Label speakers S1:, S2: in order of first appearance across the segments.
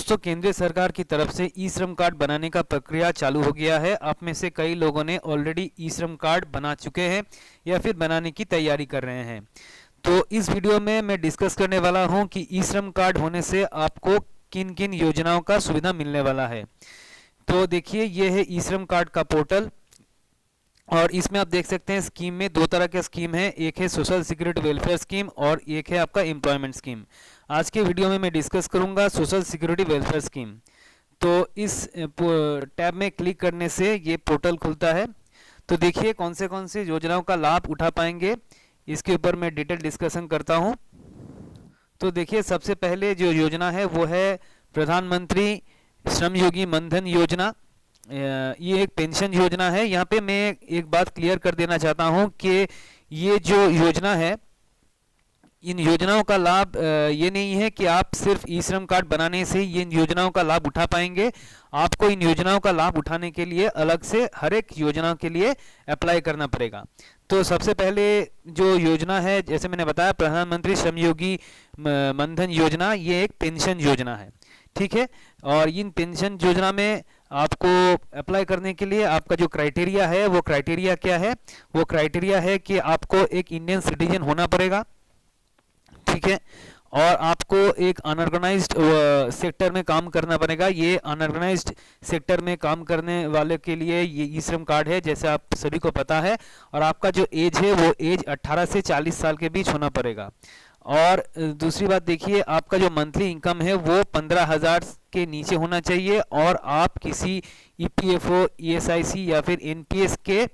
S1: दोस्तों, केंद्र सरकार की तरफ से ई श्रम कार्ड बनाने का प्रक्रिया चालू हो गया है। आप में से कई लोगों ने ऑलरेडी ई श्रम कार्ड बना चुके हैं या फिर बनाने की तैयारी कर रहे हैं। तो इस वीडियो में मैं डिस्कस करने वाला हूं कि ई श्रम कार्ड होने से आपको किन किन योजनाओं का सुविधा मिलने वाला है। तो देखिए, ये है ई श्रम कार्ड का पोर्टल और इसमें आप देख सकते हैं स्कीम में दो तरह के स्कीम है। एक है सोशल सिक्योरिटी वेलफेयर स्कीम और एक है आपका एम्प्लॉयमेंट स्कीम। आज के वीडियो में मैं डिस्कस करूंगा सोशल सिक्योरिटी वेलफेयर स्कीम। तो इस टैब में क्लिक करने से ये पोर्टल खुलता है। तो देखिए कौन से योजनाओं का लाभ उठा पाएंगे, इसके ऊपर मैं डिटेल डिस्कशन करता हूं। तो देखिए, सबसे पहले जो योजना है वो है प्रधानमंत्री श्रमयोगी मनधन योजना। ये एक पेंशन योजना है। यहाँ पे मैं एक बात क्लियर कर देना चाहता हूँ कि ये जो योजना है, इन योजनाओं का लाभ ये नहीं है कि आप सिर्फ ई श्रम कार्ड बनाने से इन योजनाओं का लाभ उठा पाएंगे। आपको इन योजनाओं का लाभ उठाने के लिए अलग से हर एक योजना के लिए अप्लाई करना पड़ेगा। तो सबसे पहले जो योजना है, जैसे मैंने बताया, प्रधानमंत्री श्रमयोगी मनधन योजना, ये एक पेंशन योजना है, ठीक है। और इन पेंशन योजना में आपको अप्लाई करने के लिए आपका जो क्राइटेरिया है, वो क्राइटेरिया क्या है? वो क्राइटेरिया है कि आपको एक इंडियन सिटीजन होना पड़ेगा, ठीक है, और आपको एक अनऑर्गेनाइज्ड सेक्टर में काम करना पड़ेगा। ये अनऑर्गेनाइज्ड सेक्टर में काम करने वाले के लिए ये ई श्रम कार्ड है, जैसे आप सभी को पता है। और आपका जो एज है वो एज 18 से 40 साल के बीच होना पड़ेगा। और दूसरी बात देखिए, आपका जो मंथली इनकम है वो 15,000 के नीचे होना चाहिए और आप किसी ईपीएफओ, ईएसआईसी या फिर एनपीएस के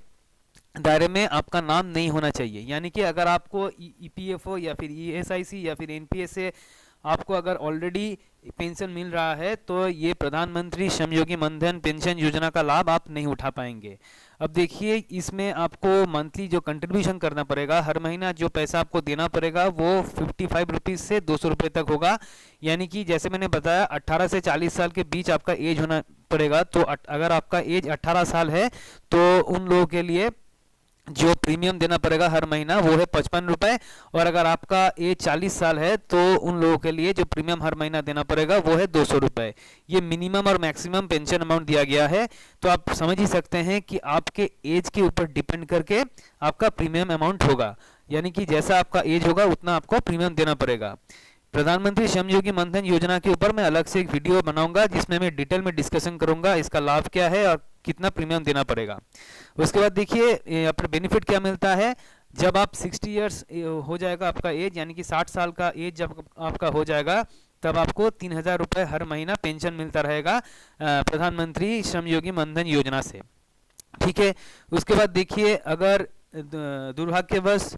S1: दायरे में आपका नाम नहीं होना चाहिए। यानी कि अगर आपको ईपीएफओ या फिर ईएसआईसी या फिर एनपीएस से आपको अगर ऑलरेडी पेंशन मिल रहा है तो ये प्रधानमंत्री श्रमयोगी मनधन पेंशन योजना का लाभ आप नहीं उठा पाएंगे। अब देखिए, इसमें आपको मंथली जो कंट्रीब्यूशन करना पड़ेगा, हर महीना जो पैसा आपको देना पड़ेगा वो 55 रुपीज़ से 200 रुपये तक होगा। यानी कि जैसे मैंने बताया, 18 से 40 साल के बीच आपका एज होना पड़ेगा। तो अगर आपका एज 18 साल है तो उन लोगों के लिए जो प्रीमियम देना पड़ेगा हर महीना वो है 55 रुपये। और अगर आपका एज 40 साल है तो उन लोगों के लिए जो प्रीमियम हर महीना देना पड़ेगा वो है 200 रुपये। ये मिनिमम और मैक्सिमम पेंशन अमाउंट दिया गया है। तो आप समझ ही सकते हैं कि आपके एज के ऊपर डिपेंड करके आपका प्रीमियम अमाउंट होगा। यानी कि जैसा आपका एज होगा उतना आपको प्रीमियम देना पड़ेगा। प्रधानमंत्री श्रमयोगी मनधन योजना के ऊपर मैं अलग से एक वीडियो बनाऊंगा जिसमें मैं डिटेल में डिस्कशन करूंगा इसका लाभ क्या है और कितना प्रीमियम देना पड़ेगा। उसके बाद देखिए, अपना बेनिफिट क्या मिलता है। जब आप 60 ईयर्स हो जाएगा आपका एज, यानी कि 60 साल का एज जब आपका हो जाएगा, तब आपको 3,000 रुपये हर महीना पेंशन मिलता रहेगा प्रधानमंत्री श्रमयोगी मनधन योजना से, ठीक है। उसके बाद देखिए, अगर दुर्भाग्यवश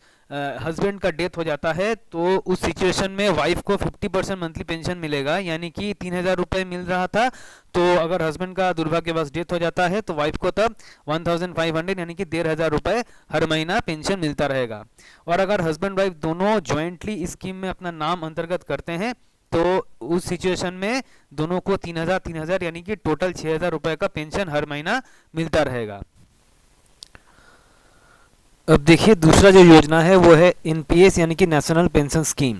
S1: हस्बैंड का डेथ हो जाता है तो उस सिचुएशन में वाइफ को 50% मंथली पेंशन मिलेगा। यानी कि 3,000 रुपये मिल रहा था, तो अगर हस्बैंड का दुर्भाग्यवश डेथ हो जाता है तो वाइफ को तब 1,500 यानी कि 1,500 रुपये हर महीना पेंशन मिलता रहेगा। और अगर हस्बैंड वाइफ दोनों ज्वाइंटली इस स्कीम में अपना नाम अंतर्गत करते हैं तो उस सिचुएशन में दोनों को 3,000 यानी कि टोटल 6,000 रुपये का पेंशन हर महीना मिलता रहेगा। अब देखिए, दूसरा जो योजना है वो है एनपीएस यानी कि नेशनल पेंशन स्कीम।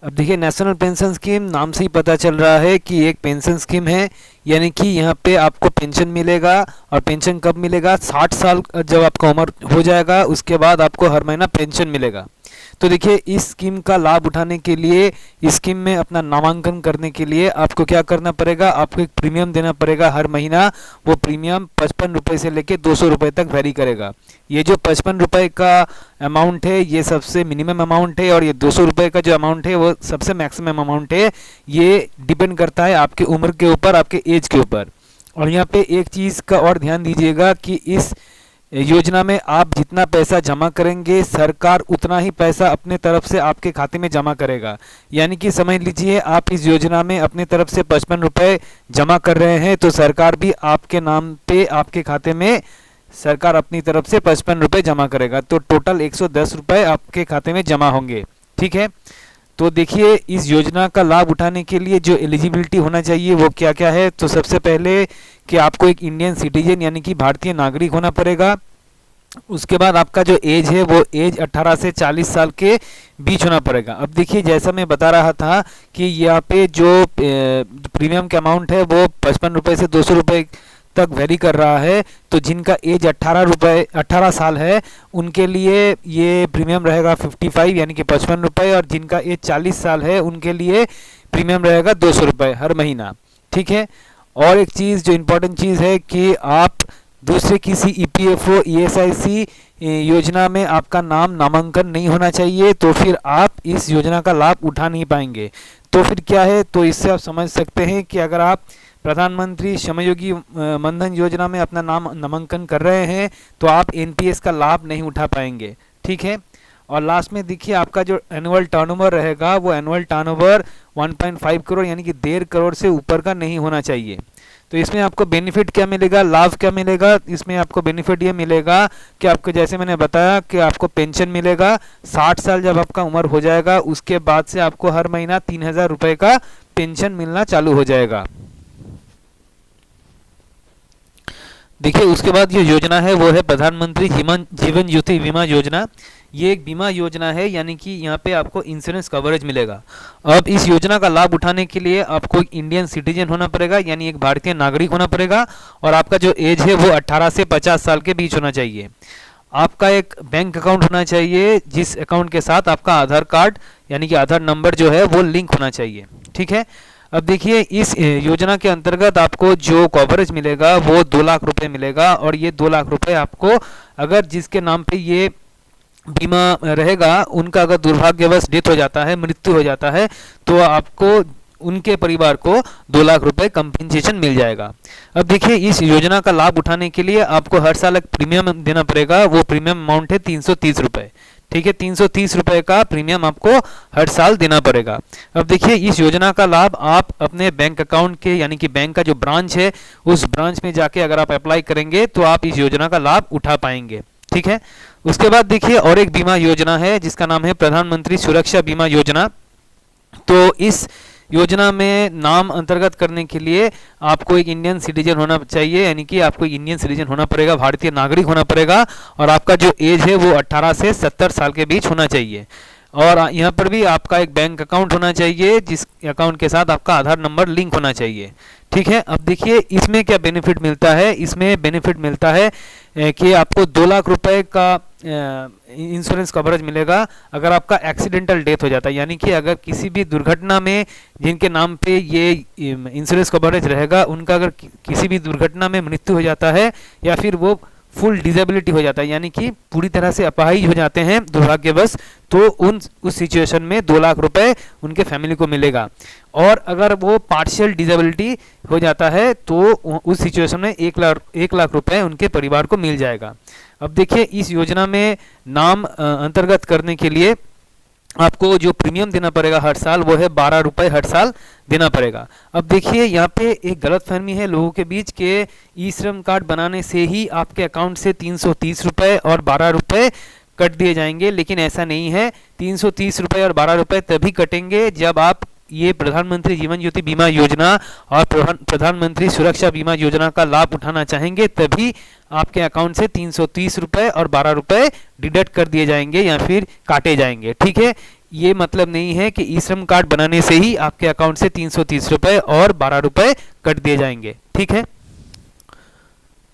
S1: अब देखिए, नेशनल पेंशन स्कीम नाम से ही पता चल रहा है कि एक पेंशन स्कीम है। यानी कि यहाँ पे आपको पेंशन मिलेगा। और पेंशन कब मिलेगा? 60 साल जब आपका उम्र हो जाएगा उसके बाद आपको हर महीना पेंशन मिलेगा। तो देखिए, इस स्कीम का लाभ उठाने के लिए, इस स्कीम में अपना नामांकन करने के लिए आपको क्या करना पड़ेगा? आपको एक प्रीमियम देना पड़ेगा हर महीना। वो प्रीमियम 55 रुपये से लेके 200 रुपये तक वेरी करेगा। ये जो 55 रुपये का अमाउंट है ये सबसे मिनिमम अमाउंट है और ये 200 रुपये का जो अमाउंट है वो सबसे मैक्सिमम अमाउंट है। ये डिपेंड करता है आपकी उम्र के ऊपर, आपके एज के ऊपर। और यहाँ पे एक चीज़ का और ध्यान दीजिएगा कि इस योजना में आप जितना पैसा जमा करेंगे, सरकार उतना ही पैसा अपने तरफ से आपके खाते में जमा करेगा। यानी कि समझ लीजिए, आप इस योजना में अपने तरफ से 55 रुपये जमा कर रहे हैं तो सरकार भी आपके नाम पे, आपके खाते में सरकार अपनी तरफ से 55 रुपये जमा करेगा। तो टोटल 110 रुपये आपके खाते में जमा होंगे, ठीक है। तो देखिए, इस योजना का लाभ उठाने के लिए जो एलिजिबिलिटी होना चाहिए वो क्या क्या है। तो सबसे पहले कि आपको एक इंडियन सिटीजन यानी कि भारतीय नागरिक होना पड़ेगा। उसके बाद आपका जो एज है वो एज 18 से 40 साल के बीच होना पड़ेगा। अब देखिए जैसा मैं बता रहा था कि यहाँ पे जो प्रीमियम का अमाउंट है वो 55 रुपये से 200 रुपये तक वेरी कर रहा है। तो जिनका एज 18 साल है उनके लिए ये प्रीमियम रहेगा 55 यानी कि 55 रुपये, और जिनका एज 40 साल है उनके लिए प्रीमियम रहेगा 200 रुपये हर महीना। ठीक है। और एक चीज़ जो इम्पोर्टेंट चीज़ है कि आप दूसरे किसी ईपीएफओ ईएसआईसी योजना में आपका नामांकन नहीं होना चाहिए, तो फिर आप इस योजना का लाभ उठा नहीं पाएंगे। तो फिर क्या है, तो इससे आप समझ सकते हैं कि अगर आप प्रधानमंत्री श्रमयोगी मनधन योजना में अपना नामांकन कर रहे हैं तो आप एनपीएस का लाभ नहीं उठा पाएंगे। ठीक है। और लास्ट में देखिए आपका जो एनुअल टर्नओवर रहेगा वो एनुअल टर्नओवर 1.5 करोड़ यानी कि 1.5 करोड़ से ऊपर का नहीं होना चाहिए। तो इसमें आपको बेनिफिट क्या मिलेगा, लाभ क्या मिलेगा, इसमें आपको बेनिफिट ये मिलेगा कि आपको जैसे मैंने बताया कि आपको पेंशन मिलेगा 60 साल जब आपका उम्र हो जाएगा, उसके बाद से आपको हर महीना 3000 रुपये का पेंशन मिलना चालू हो जाएगा। देखिए उसके बाद जो योजना है वो है प्रधानमंत्री जीवन ज्योति बीमा योजना। ये एक बीमा योजना है यानी कि यहाँ पे आपको इंश्योरेंस कवरेज मिलेगा। अब इस योजना का लाभ उठाने के लिए आपको एक इंडियन सिटीजन होना पड़ेगा यानी एक भारतीय नागरिक होना पड़ेगा, और आपका जो एज है वो 18 से 50 साल के बीच होना चाहिए। आपका एक बैंक अकाउंट होना चाहिए जिस अकाउंट के साथ आपका आधार कार्ड यानी कि आधार नंबर जो है वो लिंक होना चाहिए। ठीक है। अब देखिए इस योजना के अंतर्गत आपको जो कवरेज मिलेगा वो 2 लाख रुपए मिलेगा, और ये 2 लाख रुपए आपको अगर जिसके नाम पे ये बीमा रहेगा उनका अगर दुर्भाग्यवश डेथ हो जाता है, मृत्यु हो जाता है, तो आपको उनके परिवार को 2 लाख रुपए कंपेंसेशन मिल जाएगा। अब देखिए इस योजना का लाभ उठाने के लिए आपको हर साल एक प्रीमियम देना पड़ेगा। वो प्रीमियम अमाउंट है 330 रुपये। ठीक है। 330 रुपये का प्रीमियम आपको हर साल देना पड़ेगा। अब देखिए इस योजना का लाभ आप अपने बैंक अकाउंट के यानी कि बैंक का जो ब्रांच है उस ब्रांच में जाके अगर आप अप्लाई करेंगे तो आप इस योजना का लाभ उठा पाएंगे। ठीक है। उसके बाद देखिए और एक बीमा योजना है जिसका नाम है प्रधानमंत्री सुरक्षा बीमा योजना। तो इस योजना में नाम अंतर्गत करने के लिए आपको एक इंडियन सिटीजन होना चाहिए यानी कि आपको इंडियन सिटीजन होना पड़ेगा, भारतीय नागरिक होना पड़ेगा, और आपका जो एज है वो 18 से 70 साल के बीच होना चाहिए। और यहाँ पर भी आपका एक बैंक अकाउंट होना चाहिए जिस अकाउंट के साथ आपका आधार नंबर लिंक होना चाहिए। ठीक है। अब देखिए इसमें क्या बेनिफिट मिलता है, इसमें बेनिफिट मिलता है कि आपको 2 लाख रुपए का इंश्योरेंस कवरेज मिलेगा अगर आपका एक्सीडेंटल डेथ हो जाता है, यानी कि अगर किसी भी दुर्घटना में जिनके नाम पे ये इंश्योरेंस कवरेज रहेगा उनका अगर किसी भी दुर्घटना में मृत्यु हो जाता है या फिर वो फुल डिसेबिलिटी हो जाता है यानी कि पूरी तरह से अपाहिज हो जाते हैं दुर्भाग्यवश, तो उस सिचुएशन में 2 लाख रुपए उनके फैमिली को मिलेगा। और अगर वो पार्शियल डिसेबिलिटी हो जाता है तो उस सिचुएशन में 1 लाख रुपए उनके परिवार को मिल जाएगा। अब देखिए इस योजना में नाम अंतर्गत करने के लिए आपको जो प्रीमियम देना पड़ेगा हर साल वो है 12 रुपये हर साल देना पड़ेगा। अब देखिए यहाँ पे एक गलतफहमी है लोगों के बीच के ई श्रम कार्ड बनाने से ही आपके अकाउंट से 330 रुपये और 12 रुपये कट दिए जाएंगे, लेकिन ऐसा नहीं है। 330 रुपये और 12 रुपये तभी कटेंगे जब आप ये प्रधानमंत्री जीवन ज्योति बीमा योजना और प्रधानमंत्री सुरक्षा बीमा योजना का लाभ उठाना चाहेंगे, तभी आपके अकाउंट से 330 रुपये और 12 रुपये डिडक्ट कर दिए जाएंगे या फिर काटे जाएंगे। ठीक है। ये मतलब नहीं है कि ई श्रम कार्ड बनाने से ही आपके अकाउंट से 330 रुपये और 12 रुपये कट दिए जाएंगे। ठीक है।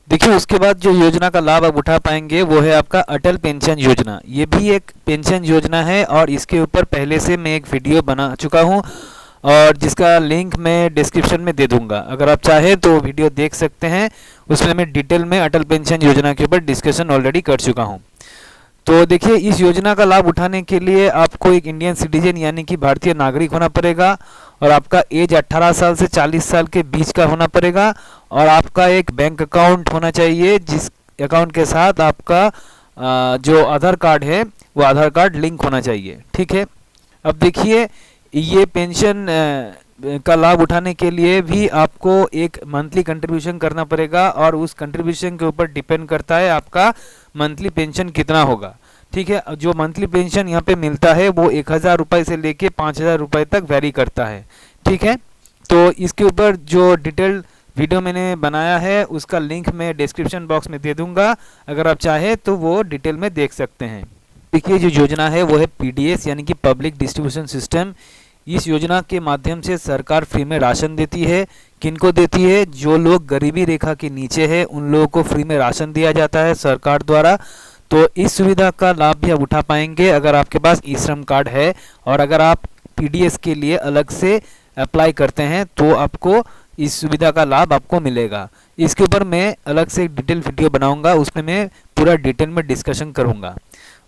S1: देखिए उसके बाद जो योजना का लाभ आप उठा पाएंगे वो है आपका अटल पेंशन योजना। ये भी एक पेंशन योजना है और इसके ऊपर पहले से मैं एक वीडियो बना चुका हूँ और जिसका लिंक मैं डिस्क्रिप्शन में दे दूंगा। अगर आप चाहें तो वीडियो देख सकते हैं, उसमें मैं डिटेल में अटल पेंशन योजना के ऊपर डिस्कशन ऑलरेडी कर चुका हूँ। तो देखिए इस योजना का लाभ उठाने के लिए आपको एक इंडियन सिटीजन यानी कि भारतीय नागरिक होना पड़ेगा और आपका एज 18 साल से 40 साल के बीच का होना पड़ेगा और आपका एक बैंक अकाउंट होना चाहिए जिस अकाउंट के साथ आपका जो आधार कार्ड है वो आधार कार्ड लिंक होना चाहिए। ठीक है। अब देखिए ये पेंशन का लाभ उठाने के लिए भी आपको एक मंथली कंट्रीब्यूशन करना पड़ेगा और उस कंट्रीब्यूशन के ऊपर डिपेंड करता है आपका मंथली पेंशन कितना होगा। ठीक है। जो मंथली पेंशन यहाँ पे मिलता है वो 1000 रुपये से लेके 5000 रुपये तक वेरी करता है। ठीक है। तो इसके ऊपर जो डिटेल वीडियो मैंने बनाया है उसका लिंक मैं डिस्क्रिप्शन बॉक्स में दे दूंगा, अगर आप चाहे तो वो डिटेल में देख सकते हैं। देखिए जो योजना है वो है पीडीएस यानी कि पब्लिक डिस्ट्रीब्यूशन सिस्टम। इस योजना के माध्यम से सरकार फ्री में राशन देती है। किनको देती है? जो लोग गरीबी रेखा के नीचे है उन लोगों को फ्री में राशन दिया जाता है सरकार द्वारा। तो इस सुविधा का लाभ भी आप उठा पाएंगे अगर आपके पास ई श्रम कार्ड है, और अगर आप पीडीएस के लिए अलग से अप्लाई करते हैं तो आपको इस सुविधा का लाभ आपको मिलेगा। इसके ऊपर मैं अलग से एक डिटेल वीडियो बनाऊंगा, उसमें मैं पूरा डिटेल में डिस्कशन करूंगा।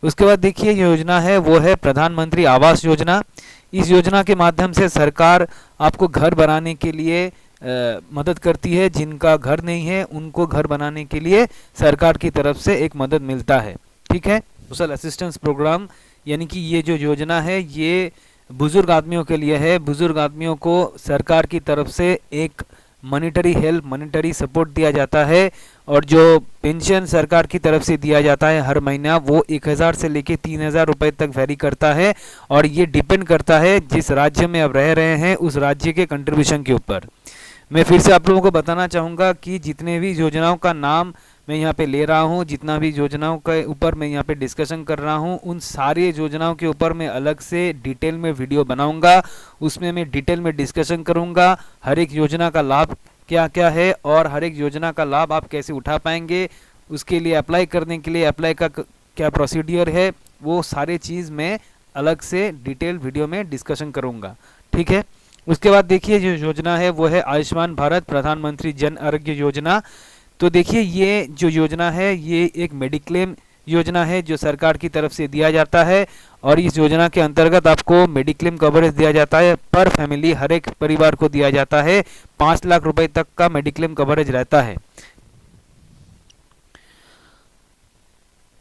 S1: उसके बाद देखिए योजना है वो है प्रधानमंत्री आवास योजना। इस योजना के माध्यम से सरकार आपको घर बनाने के लिए मदद करती है। जिनका घर नहीं है उनको घर बनाने के लिए सरकार की तरफ से एक मदद मिलता है। ठीक है, सोशल असिस्टेंस प्रोग्राम यानी कि ये जो योजना है ये बुजुर्ग आदमियों के लिए है। बुजुर्ग आदमियों को सरकार की तरफ से एक मॉनिटरी हेल्प, मॉनिटरी सपोर्ट दिया जाता है, और जो पेंशन सरकार की तरफ से दिया जाता है हर महीना वो 1000 से लेके 3000 रुपए तक वेरी करता है, और ये डिपेंड करता है जिस राज्य में आप रह रहे हैं उस राज्य के कंट्रीब्यूशन के ऊपर। मैं फिर से आप लोगों को बताना चाहूँगा कि जितने भी योजनाओं का नाम मैं यहाँ पे ले रहा हूँ, जितना भी योजनाओं के ऊपर मैं यहाँ पे डिस्कशन कर रहा हूँ, उन सारी योजनाओं के ऊपर मैं अलग से डिटेल में वीडियो बनाऊंगा। उसमें मैं डिटेल में डिस्कशन करूंगा हर एक योजना का लाभ क्या क्या है और हर एक योजना का लाभ आप कैसे उठा पाएंगे, उसके लिए अप्लाई करने के लिए अप्लाई का क्या प्रोसीडियर है, वो सारी चीज़ मैं अलग से डिटेल वीडियो में डिस्कशन करूँगा। ठीक है, उसके बाद देखिए जो योजना है वो है आयुष्मान भारत प्रधानमंत्री जन आरोग्य योजना। तो देखिए ये जो योजना है ये एक मेडिक्लेम योजना है जो सरकार की तरफ से दिया जाता है, और इस योजना के अंतर्गत आपको मेडिक्लेम कवरेज दिया जाता है। पर फैमिली हर एक परिवार को दिया जाता है 5 लाख रुपए तक का मेडिक्लेम कवरेज रहता है।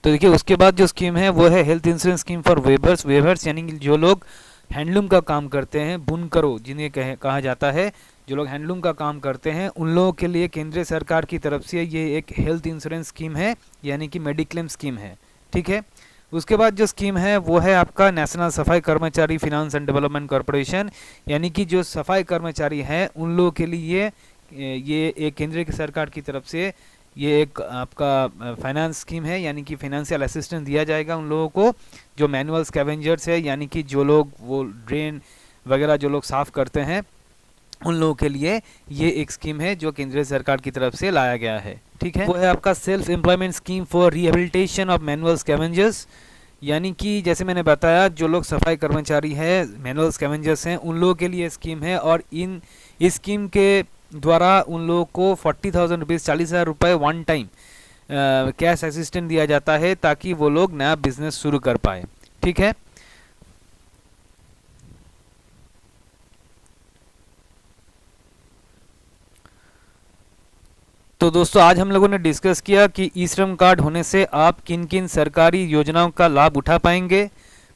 S1: तो देखिए उसके बाद जो स्कीम है वो है health insurance scheme for weavers. Weavers यानी कि जो लोग हैंडलूम का काम करते हैं, बुनकरों जिन्हें कहा जाता है, जो लोग हैंडलूम का काम करते हैं उन लोगों के लिए केंद्र सरकार की तरफ से ये एक हेल्थ इंश्योरेंस स्कीम है यानी कि मेडिक्लेम स्कीम है। ठीक है, उसके बाद जो स्कीम है वो है आपका नेशनल सफाई कर्मचारी फिनांस एंड डेवलपमेंट कॉर्पोरेशन, यानी कि जो सफाई कर्मचारी हैं उन लोगों के लिए ये एक केंद्र की सरकार की तरफ से ये एक आपका फाइनेंस स्कीम है, यानी कि फाइनेंशियल असिस्टेंस दिया जाएगा उन लोगों को जो मैनुअल स्कैवेंजर्स है, यानी कि जो लोग वो ड्रेन वगैरह जो लोग साफ़ करते हैं उन लोगों के लिए ये एक स्कीम है जो केंद्रीय सरकार की तरफ से लाया गया है। ठीक है, वो है आपका self employment scheme for rehabilitation of manual scavengers, यानी कि जैसे मैंने बताया जो लोग सफाई कर्मचारी हैं, मैनुअल स्कैवेंजर्स हैं, उन लोगों के लिए स्कीम है, और इस स्कीम के द्वारा उन लोगों को 40,000 रुपीज़ 40,000 रुपये वन टाइम कैश असिस्टेंट दिया जाता है ताकि वो लोग नया बिजनेस शुरू कर पाए। ठीक है, तो दोस्तों आज हम लोगों ने डिस्कस किया कि ई श्रम कार्ड होने से आप किन किन सरकारी योजनाओं का लाभ उठा पाएंगे।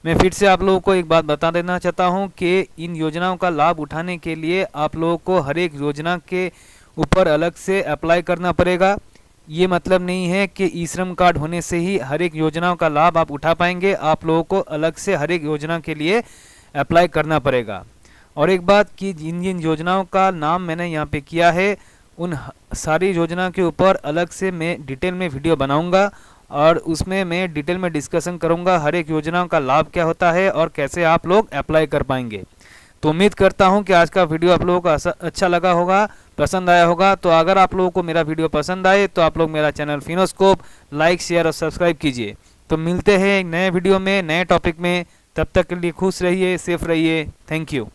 S1: मैं फिर से आप लोगों को एक बात बता देना चाहता हूं कि इन योजनाओं का लाभ उठाने के लिए आप लोगों को हर एक योजना के ऊपर अलग से अप्लाई करना पड़ेगा। ये मतलब नहीं है कि ई श्रम कार्ड होने से ही हर एक योजनाओं का लाभ आप उठा पाएंगे। आप लोगों को अलग से हर एक योजना के लिए अप्लाई करना पड़ेगा। और एक बात कि जिन जिन योजनाओं का नाम मैंने यहाँ पे किया है उन सारी योजना के ऊपर अलग से मैं डिटेल में वीडियो बनाऊंगा, और उसमें मैं डिटेल में डिस्कशन करूंगा हर एक योजनाओं का लाभ क्या होता है और कैसे आप लोग अप्लाई कर पाएंगे। तो उम्मीद करता हूं कि आज का वीडियो आप लोगों को अच्छा लगा होगा, पसंद आया होगा। तो अगर आप लोगों को मेरा वीडियो पसंद आए तो आप लोग मेरा चैनल फिनोस्कोप लाइक, शेयर और सब्सक्राइब कीजिए। तो मिलते हैं एक नए वीडियो में, नए टॉपिक में। तब तक के लिए खुश रहिए, सेफ रहिए। Thank you.